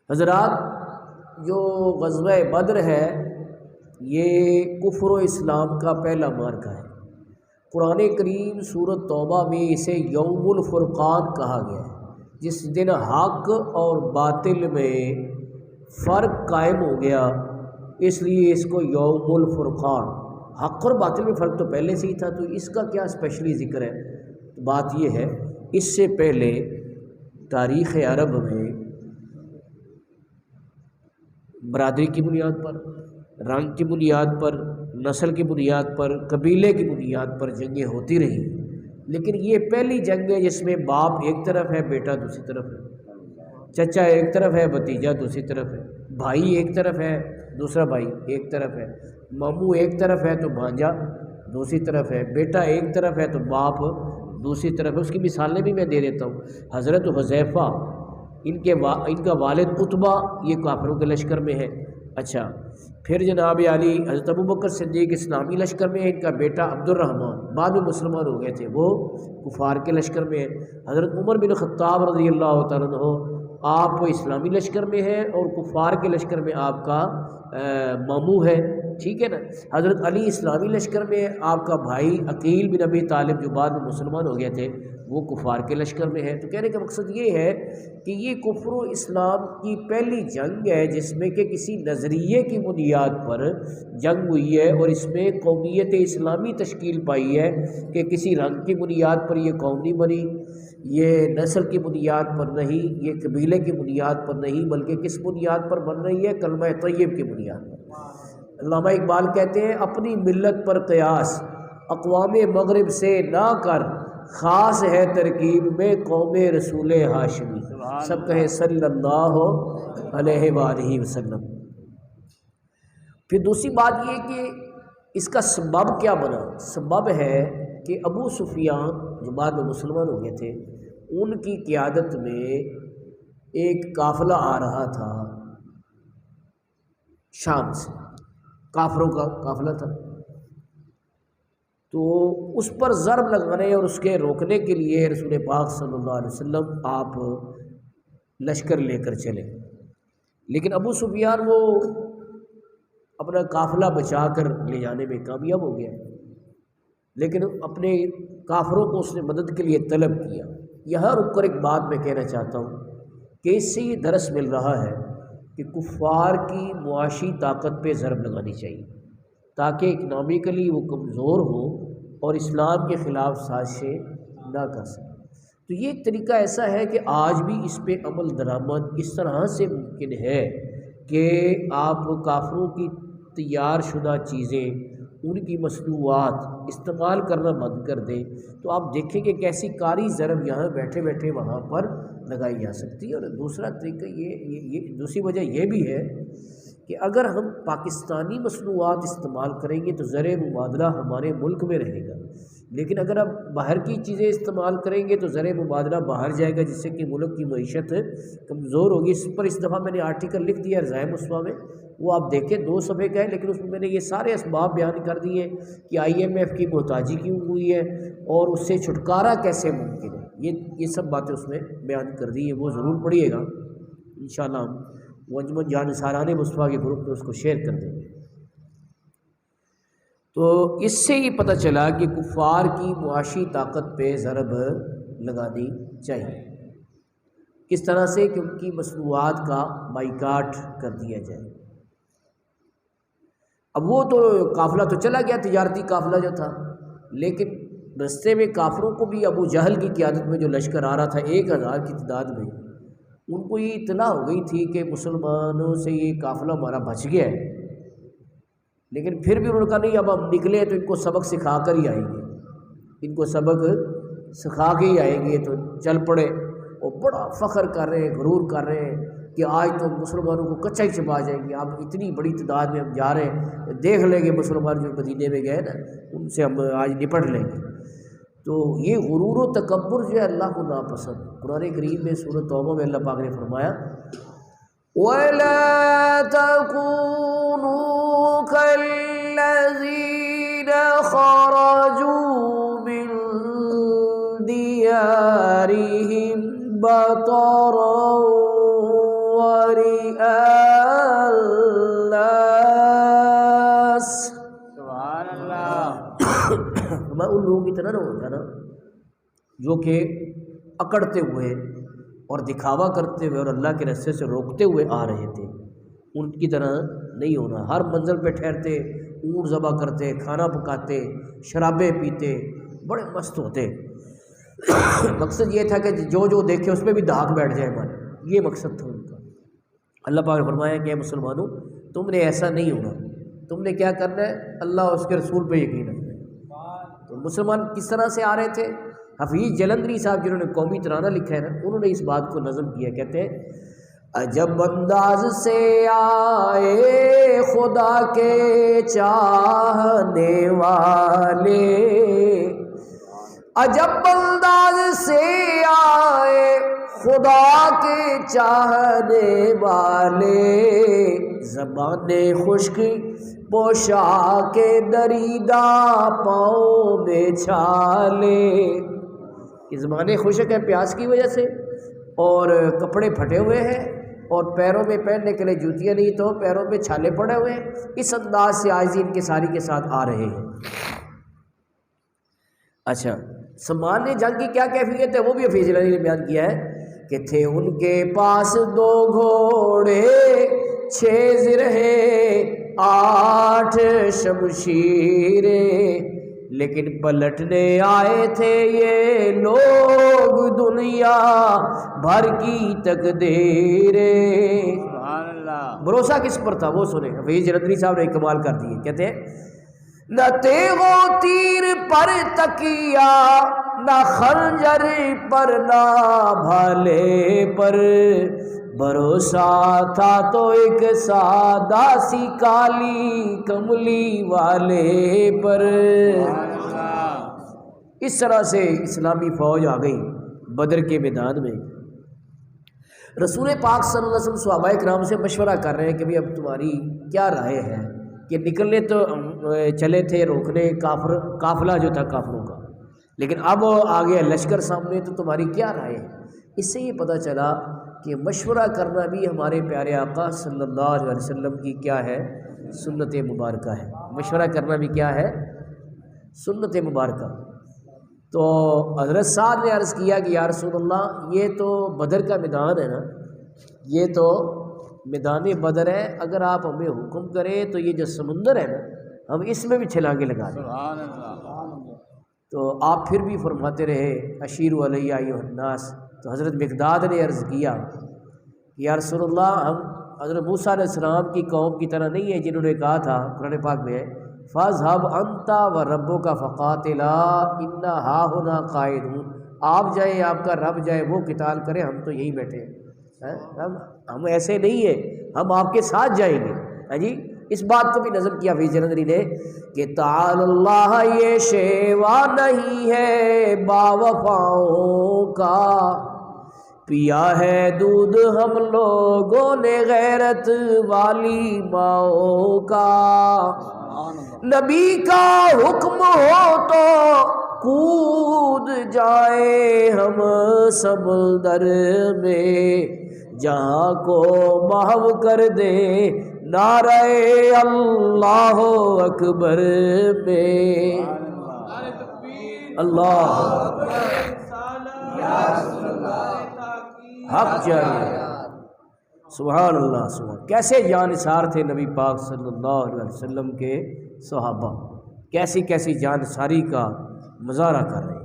حضرات، جو غزوہ بدر ہے یہ کفر و اسلام کا پہلا معرکہ ہے۔ قرآن کریم سورۃ توبہ میں اسے یوم الفرقان کہا گیا ہے، جس دن حق اور باطل میں فرق قائم ہو گیا، اس لیے اس کو یوم الفرقان۔ حق اور باطل میں فرق تو پہلے سے ہی تھا، تو اس کا کیا اسپیشلی ذکر ہے؟ تو بات یہ ہے، اس سے پہلے تاریخ عرب میں برادری کی بنیاد پر، رنگ کی بنیاد پر، نسل کی بنیاد پر، قبیلے کی بنیاد پر جنگیں ہوتی رہیں، لیکن یہ پہلی جنگ ہے جس میں باپ ایک طرف ہے، بیٹا دوسری طرف ہے، چچا ایک طرف ہے، بھتیجا دوسری طرف ہے، بھائی ایک طرف ہے، دوسرا بھائی ایک طرف ہے، ماموں ایک طرف ہے تو بھانجا دوسری طرف ہے، بیٹا ایک طرف ہے تو باپ دوسری طرف ہے۔ اس کی مثالیں بھی میں دے دیتا ہوں۔ حضرت حذیفہ، ان کا والد عتبہ یہ کافروں کے لشکر میں ہے۔ اچھا، پھر جناب علی حضرت ابوبکر صدیق اسلامی لشکر میں ہے، ان کا بیٹا عبد الرحمن بعد میں مسلمان ہو گئے تھے، وہ کفار کے لشکر میں ہے۔ حضرت عمر بن خطاب رضی اللہ تعالیٰ عنہ آپ اسلامی لشکر میں ہیں اور کفار کے لشکر میں آپ کا ماموں ہے، ٹھیک ہے نا۔ حضرت علی اسلامی لشکر میں، آپ کا بھائی عقیل بن ابی طالب جو بعد میں مسلمان ہو گئے تھے وہ کفار کے لشکر میں ہے۔ تو کہنے کا مقصد یہ ہے کہ یہ کفر و اسلام کی پہلی جنگ ہے جس میں کہ کسی نظریے کی بنیاد پر جنگ ہوئی ہے، اور اس میں قومیت اسلامی تشکیل پائی ہے کہ کسی رنگ کی بنیاد پر یہ قوم نہیں بنی، یہ نسل کی بنیاد پر نہیں، یہ قبیلے کی بنیاد پر نہیں، بلکہ کس بنیاد پر بن رہی ہے؟ کلمہ طیب کی بنیاد پر۔ علامہ اقبال کہتے ہیں، اپنی ملت پر قیاس اقوام مغرب سے نہ کر، خاص ہے ترکیب میں قوم رسول ہاشمی۔ سب کہیں صلی اللہ علیہ وآلہ وسلم۔ پھر دوسری بات یہ کہ اس کا سبب کیا بنا؟ سبب ہے کہ ابو سفیان جو بعد میں مسلمان ہو گئے تھے، ان کی قیادت میں ایک قافلہ آ رہا تھا شام سے، کافروں کا قافلہ تھا، تو اس پر ضرب لگانے اور اس کے روکنے کے لیے رسول پاک صلی اللہ علیہ وسلم آپ لشکر لے کر چلے، لیکن ابو سفیان وہ اپنا قافلہ بچا کر لے جانے میں کامیاب ہو گیا، لیکن اپنے کافروں کو اس نے مدد کے لیے طلب کیا۔ یہاں رک کر ایک بات میں کہنا چاہتا ہوں کہ اس سے یہ درس مل رہا ہے کہ کفار کی معاشی طاقت پہ ضرب لگانی چاہیے تاکہ اکنامکلی وہ کمزور ہو اور اسلام کے خلاف سازشیں نہ کر سکیں۔ تو یہ ایک طریقہ ایسا ہے کہ آج بھی اس پہ عمل درآمد اس طرح سے ممکن ہے کہ آپ کافروں کی تیار شدہ چیزیں، ان کی مصنوعات استعمال کرنا بند کر دیں، تو آپ دیکھیں کہ کیسی کاری ضرب یہاں بیٹھے بیٹھے وہاں پر لگائی جا سکتی ہے۔ اور دوسرا طریقہ یہ دوسری وجہ یہ بھی ہے کہ اگر ہم پاکستانی مصنوعات استعمال کریں گے تو زر مبادلہ ہمارے ملک میں رہے گا، لیکن اگر آپ باہر کی چیزیں استعمال کریں گے تو زر مبادلہ باہر جائے گا، جس سے کہ ملک کی معیشت کمزور ہوگی۔ اس پر اس دفعہ میں نے آرٹیکل لکھ دیا رضائے مصطفیٰ میں، وہ آپ دیکھیں 2 صفحے کا ہے، لیکن اس میں میں نے یہ سارے اسباب بیان کر دیے کہ IMF کی محتاجی کیوں ہوئی ہے اور اس سے چھٹکارا کیسے ممکن ہے۔ یہ سب باتیں اس میں بیان کر دی ہیں، وہ ضرور پڑھیے گا انشاءاللہ۔ ہم وہ انجمن جہاں نثاران مصطفیٰ کے گروپ میں اس کو شیئر کر دیں گے۔ تو اس سے یہ پتہ چلا کہ کفار کی معاشی طاقت پہ ضرب لگانی چاہیے، کس طرح سے کہ ان کی مصنوعات کا بائیکاٹ کر دیا جائے۔ اب وہ تو قافلہ تو چلا گیا، تجارتی قافلہ جو تھا، لیکن رستے میں کافروں کو بھی ابو جہل کی قیادت میں جو لشکر آ رہا تھا 1000 کی تعداد میں، ان کو یہ اطلاع ہو گئی تھی کہ مسلمانوں سے یہ قافلہ ہمارا بچ گیا ہے، لیکن پھر بھی انہوں نے کہا نہیں، اب ہم نکلے تو ان کو سبق سکھا کر ہی آئیں گے، ان کو سبق سکھا کے ہی آئیں گے۔ تو چل پڑے اور بڑا فخر کر رہے ہیں، غرور کر رہے ہیں کہ آج تو مسلمانوں کو کچا ہی چبا جائیں گے، اب اتنی بڑی تعداد میں ہم جا رہے ہیں، دیکھ لیں گے مسلمان جو مدینے میں گئے نا ان سے ہم آج نپٹ لیں گے۔ تو یہ غرور و تکبر جو ہے اللہ کو ناپسند۔ قرآن کریم میں سورۃ توبہ میں اللہ پاک نے فرمایا وَلَا تَكُونُوا كَالَّذِينَ خَرَجُوا مِن دِيَارِهِمْ بَطَرًا الناس. سبحان اللہ. میں ان لوگوں کی طرح نہ ہوتا نا جو کہ اکڑتے ہوئے اور دکھاوا کرتے ہوئے اور اللہ کے راستے سے روکتے ہوئے آ رہے تھے، ان کی طرح نہیں ہونا. ہر منزل پہ ٹھہرتے، اونٹ ذبح کرتے، کھانا پکاتے، شرابیں پیتے، بڑے مست ہوتے. مقصد یہ تھا کہ جو جو دیکھے اس پہ بھی دھاک بیٹھ جائے ہمارے، یہ مقصد تھا ان کا. اللہ پاک نے فرمایا کہ اے مسلمانوں، تم نے ایسا نہیں ہونا. تم نے کیا کرنا ہے؟ اللہ اور اس کے رسول پہ یقین رکھنا ہے. تو مسلمان کس طرح سے آ رہے تھے؟ حفیظ جلندری صاحب جنہوں نے قومی ترانہ لکھا ہے نا، انہوں نے اس بات کو نظم کیا. کہتے ہیں عجب انداز سے آئے خدا کے چاہنے والے، عجب انداز سے آئے خدا کے چاہنے والے، زبان خشک پوشاک دریدہ پاؤں میں چھالے. کہ زبان خشک ہے پیاس کی وجہ سے، اور کپڑے پھٹے ہوئے ہیں، اور پیروں میں پہننے کے لیے جوتیاں نہیں تو پیروں میں چھالے پڑے ہوئے ہیں. اس انداز سے عاجزی ان کے ساری کے ساتھ آ رہے ہیں. اچھا، سامان جنگ کی کیا کیفیت ہے وہ بھی حفیظ جلندری نے بیان کیا ہے کہ تھے ان کے پاس 2 گھوڑے 6 زرہیں 8 شمشیریں، لیکن پلٹنے آئے تھے یہ لوگ دنیا بھر کی تقدیریں. سبحان اللہ. بھروسہ کس پر تھا وہ سنیں. حفیظ جلندری صاحب نے کمال کر دیے. کہتے ہیں نہ تیغ و تیر پر تکیا، نہ خنجر پر نہ بھالے پر، بھروسہ تھا تو ایک سادہ سی کالی کملی والے پر. اس طرح سے اسلامی فوج آ گئی بدر کے میدان میں. رسول پاک صلی اللہ علیہ وسلم صحابہ کرام سے مشورہ کر رہے ہیں کہ بھئی اب تمہاری کیا رائے ہے کہ نکلنے تو چلے تھے روکنے قافلہ جو تھا کافروں کا، لیکن اب آ گیا لشکر سامنے، تو تمہاری کیا رائے ہے؟ اس سے یہ پتہ چلا کہ مشورہ کرنا بھی ہمارے پیارے آقا صلی اللہ علیہ وسلم کی کیا ہے؟ سنت مبارکہ ہے. مشورہ کرنا بھی کیا ہے؟ سنت مبارکہ. تو حضرت سعد نے عرض کیا کہ یا رسول اللہ، یہ تو بدر کا میدان ہے نا، یہ تو میدان بدر ہے، اگر آپ ہمیں حکم کریں تو یہ جو سمندر ہے نا ہم اس میں بھی چھلانگیں لگا دیں. تو آپ پھر بھی فرماتے رہے اشیروا علیہ ایھا الناس. تو حضرت مقداد نے عرض کیا یا رسول اللہ، ہم حضرت موسیٰ علیہ السلام کی قوم کی طرح نہیں ہے جنہوں نے کہا تھا قرآن پاک میں فَاذْهَبْ أَنْتَ وَرَبُّكَ فَقَاتِلَا إِنَّا هَاهُنَا قَاعِدُونَ. آپ جائیں، آپ کا رب جائے، وہ قتال کرے، ہم تو یہی بیٹھے ہیں. ہم ایسے نہیں ہیں، ہم آپ کے ساتھ جائیں گے. ہاں جی، اس بات کو بھی نظم کیا حفیظ جلندری نے کہ تعالی اللہ یہ شیوا نہیں ہے باوفاؤں کا، پیا ہے دودھ ہم لوگوں نے غیرت والی ماؤں کا. نبی کا حکم ہو تو کود جائے ہم سمندر میں، جہاں کو محو کر دے نعرہ اللہ اکبر میں. اللہ حق جاری. سبحان اللہ. سبحان. کیسے جانثار تھے نبی پاک صلی اللہ علیہ وسلم کے صحابہ، کیسی کیسی جانثاری کا مظاہرہ کر رہے ہیں.